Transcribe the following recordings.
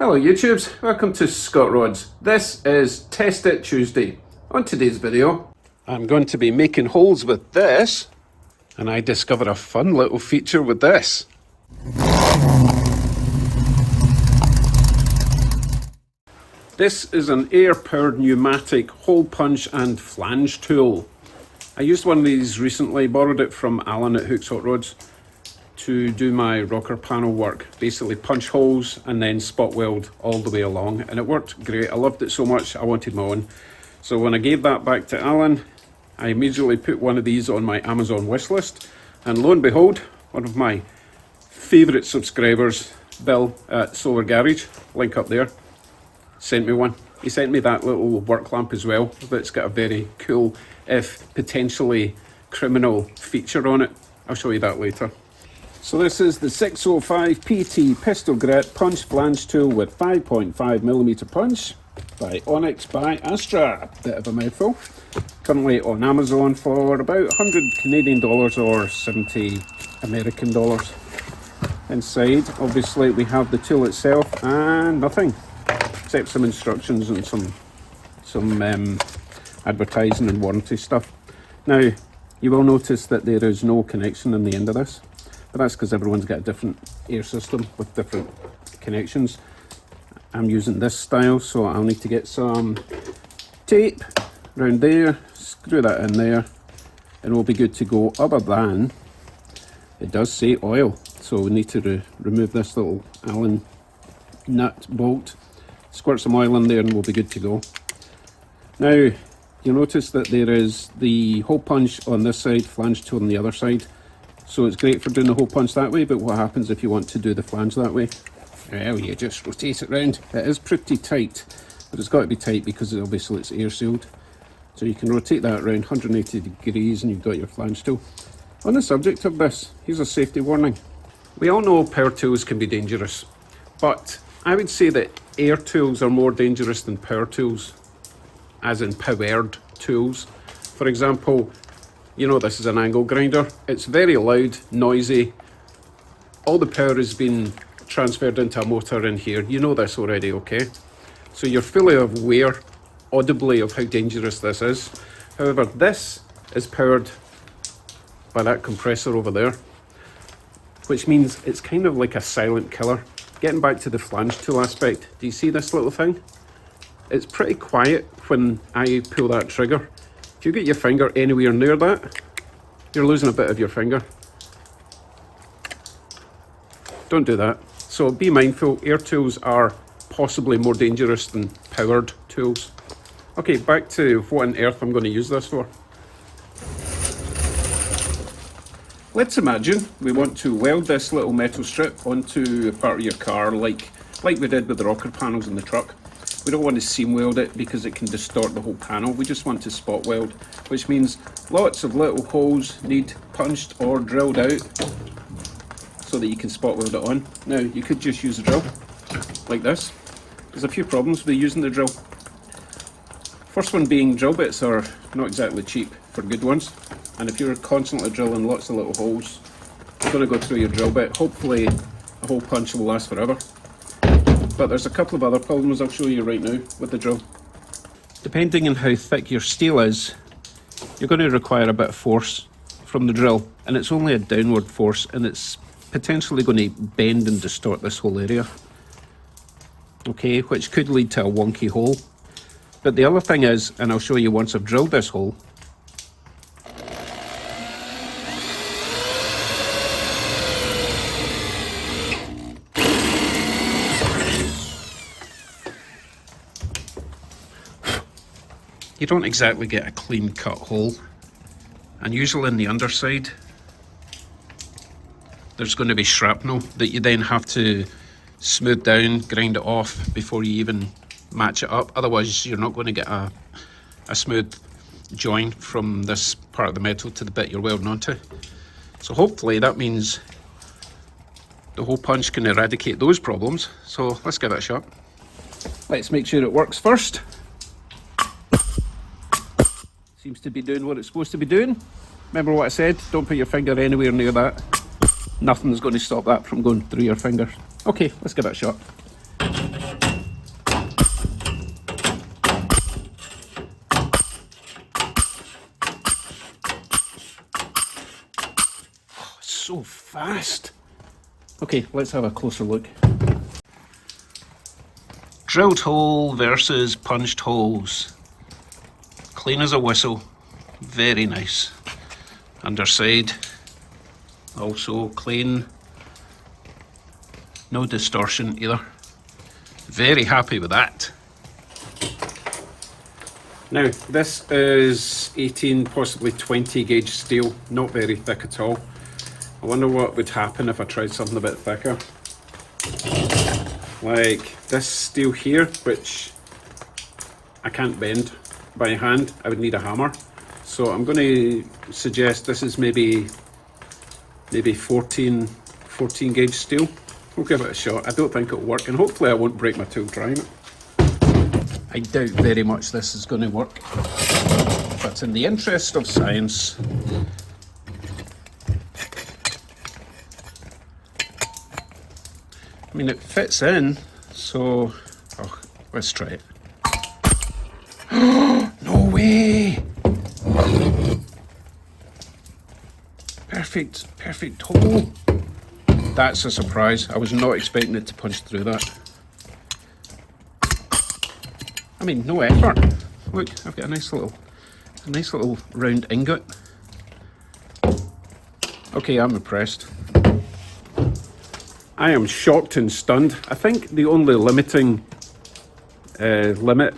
Hello YouTubes, welcome to Scott Rods. This is Test It Tuesday. On today's video, I'm going to be making holes with this, and I discovered a fun little feature with this. This is an air-powered pneumatic hole punch and flange tool. I used one of these recently, borrowed it from Alan at Hooks Hot Rods to do my rocker panel work. Basically punch holes and then spot weld all the way along, and it worked great. I loved it so much I wanted my own. So when I gave that back to Alan, I immediately put one of these on my Amazon wish list, and lo and behold, one of my favourite subscribers, Bill at Solar Garage, link up there, sent me one. He sent me that little work lamp as well, that's got a very cool, if potentially criminal, feature on it. I'll show you that later. So this is the 605 PT pistol grit punch flange tool with 5.5mm punch by Onyx by Astra. Bit of a mouthful. Currently on Amazon for about 100 Canadian dollars or 70 American dollars. Inside, obviously, we have the tool itself and nothing except some instructions and some advertising and warranty stuff. Now, you will notice that there is no connection in the end of this. But that's because everyone's got a different air system with different connections. I'm using this style, so I'll need to get some tape around there, screw that in there, and we'll be good to go. Other than, it does say oil, so we need to remove this little Allen nut bolt, squirt some oil in there, and we'll be good to go. Now, you'll notice that there is the hole punch on this side, flange tool on the other side. So it's great for doing the hole punch that way, but what happens if you want to do the flange that way? Well, you just rotate it round. It is pretty tight, but it's got to be tight because obviously it's air sealed. So you can rotate that around 180 degrees and you've got your flange tool. On the subject of this, here's a safety warning. We all know power tools can be dangerous, but I would say that air tools are more dangerous than power tools, as in powered tools. For example, you know this is an angle grinder. It's very loud, noisy. All the power has been transferred into a motor in here. You know this already, okay? So you're fully aware, audibly, of how dangerous this is. However, this is powered by that compressor over there, which means it's kind of like a silent killer. Getting back to the flange tool aspect, do you see this little thing? It's pretty quiet when I pull that trigger. If you get your finger anywhere near that, you're losing a bit of your finger. Don't do that. So be mindful, air tools are possibly more dangerous than powered tools. Okay, back to what on earth I'm going to use this for. Let's imagine we want to weld this little metal strip onto a part of your car like we did with the rocker panels in the truck. We don't want to seam weld it because it can distort the whole panel. We just want to spot weld, which means lots of little holes need punched or drilled out so that you can spot weld it on. Now, you could just use a drill like this. There's a few problems with using the drill. First one being drill bits are not exactly cheap for good ones. And if you're constantly drilling lots of little holes, it's going to go through your drill bit. Hopefully, a hole punch will last forever. But there's a couple of other problems I'll show you right now with the drill. Depending on how thick your steel is, you're going to require a bit of force from the drill, and it's only a downward force, and it's potentially going to bend and distort this whole area. Okay, which could lead to a wonky hole. But the other thing is, and I'll show you once I've drilled this hole, you don't exactly get a clean cut hole, and usually in the underside there's going to be shrapnel that you then have to smooth down, grind it off before you even match it up. Otherwise you're not going to get a smooth join from this part of the metal to the bit you're welding onto. So hopefully that means the hole punch can eradicate those problems. So let's give it a shot. Let's make sure it works first. Seems to be doing what it's supposed to be doing. Remember what I said, don't put your finger anywhere near that. Nothing's going to stop that from going through your fingers. Okay, let's give it a shot. fast. Okay, let's have a closer look. Drilled hole versus punched holes. Clean as a whistle. Very nice. Underside. Also clean. No distortion either. Very happy with that. Now, this is 18, possibly 20 gauge steel, not very thick at all. I wonder what would happen if I tried something a bit thicker. Like this steel here, which I can't bend by hand, I would need a hammer. So I'm going to suggest this is maybe 14 gauge steel. We'll give it a shot. I don't think it'll work, and hopefully I won't break my tool trying it. I doubt very much this is going to work, but in the interest of science, I mean, it fits in, so let's try it. No way! Perfect hole. That's a surprise. I was not expecting it to punch through that. I mean, no effort. Look, I've got a nice little round ingot. Okay, I'm impressed. I am shocked and stunned. I think the only limiting limit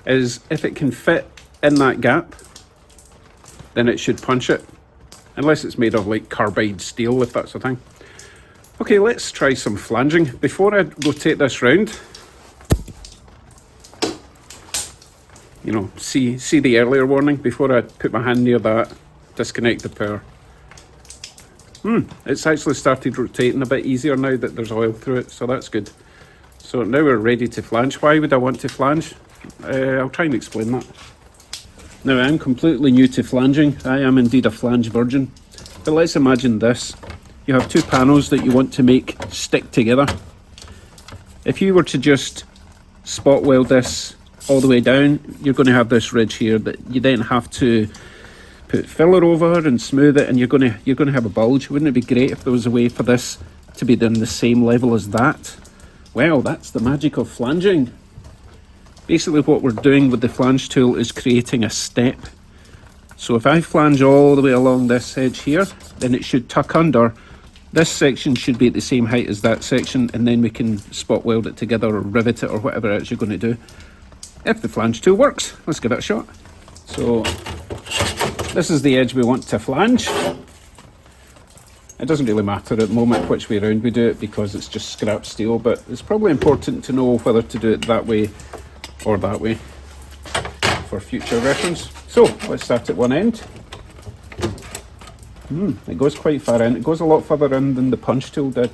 is if it can fit in that gap, then it should punch it. Unless it's made of like carbide steel, if that's the thing. Okay, let's try some flanging. Before I rotate this round, you know, see the earlier warning before I put my hand near that, disconnect the power. It's actually started rotating a bit easier now that there's oil through it, so that's good. So now we're ready to flange. Why would I want to flange? I'll try and explain that. Now, I'm completely new to flanging. I am indeed a flange virgin. But let's imagine this. You have two panels that you want to make stick together. If you were to just spot weld this all the way down, you're going to have this ridge here that you then have to put filler over and smooth it, and you're going to have a bulge. Wouldn't it be great if there was a way for this to be done the same level as that? Well, that's the magic of flanging. Basically what we're doing with the flange tool is creating a step. So if I flange all the way along this edge here, then it should tuck under. This section should be at the same height as that section, and then we can spot weld it together or rivet it or whatever else you're going to do. If the flange tool works, let's give it a shot. So this is the edge we want to flange. It doesn't really matter at the moment which way around we do it because it's just scrap steel, but it's probably important to know whether to do it that way or that way for future reference. So let's start at one end. It goes quite far in. It goes a lot further in than the punch tool did.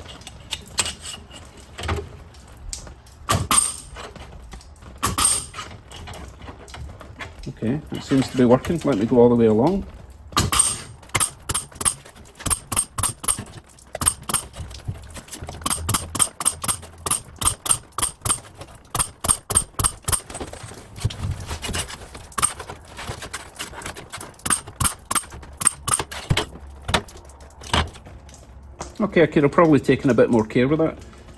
Okay, it seems to be working. Let me go all the way along. Okay, I could have probably taken a bit more care with that.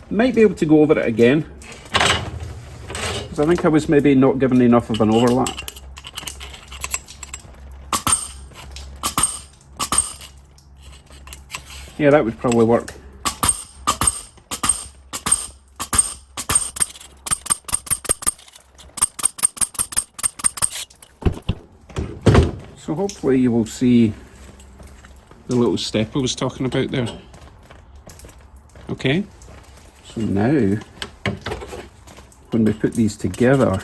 Might be able to go over it again, because I think I was maybe not given enough of an overlap. Yeah, that would probably work. So hopefully you will see the little step I was talking about there. Okay, so now when we put these together,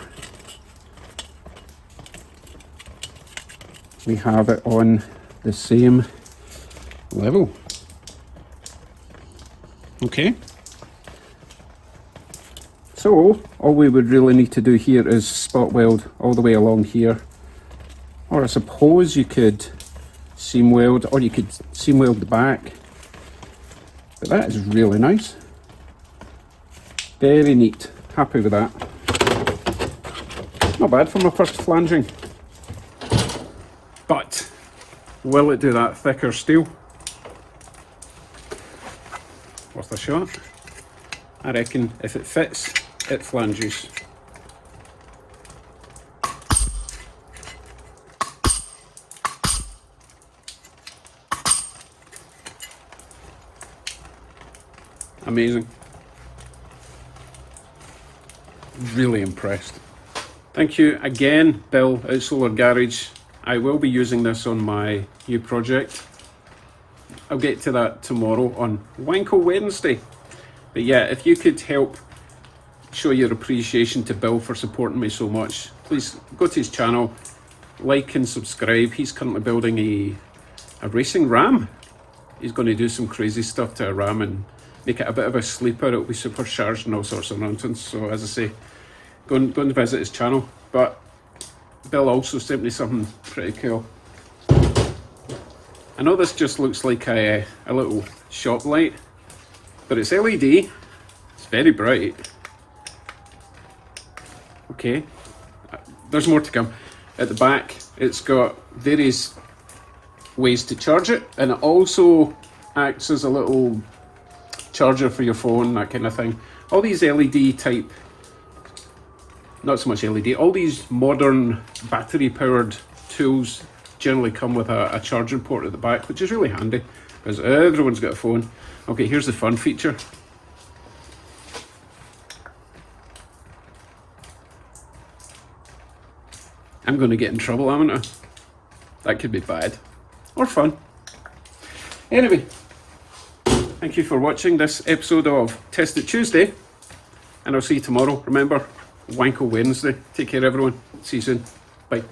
we have it on the same level. Okay, so all we would really need to do here is spot weld all the way along here, or I suppose you could seam weld, or you could seam weld the back. But that is really nice. Very neat. Happy with that. Not bad for my first flanging. But will it do that thicker steel? worth a shot. I reckon if it fits, it flanges. Amazing. Really impressed. Thank you again, Bill at Solar Garage. I will be using this on my new project. I'll get to that tomorrow on Wanko Wednesday. But yeah, if you could help show your appreciation to Bill for supporting me so much, please go to his channel, like and subscribe. He's currently building a racing ram. He's going to do some crazy stuff to a ram and make it a bit of a sleeper. It'll be supercharged and all sorts of nonsense. So as I say, go and visit his channel. But Bill also sent me something pretty cool. I know this just looks like a little shop light, but it's LED. It's very bright. Okay, there's more to come. At the back, it's got various ways to charge it, and it also acts as a little charger for your phone, that kind of thing. All these LED type, not so much LED, all these modern battery powered tools generally come with a charging port at the back, which is really handy because everyone's got a phone. Okay, here's the fun feature. I'm going to get in trouble, haven't I? That could be bad or fun. Anyway, thank you for watching this episode of Test It Tuesday, and I'll see you tomorrow. Remember, Wanko Wednesday. Take care, everyone. See you soon. Bye.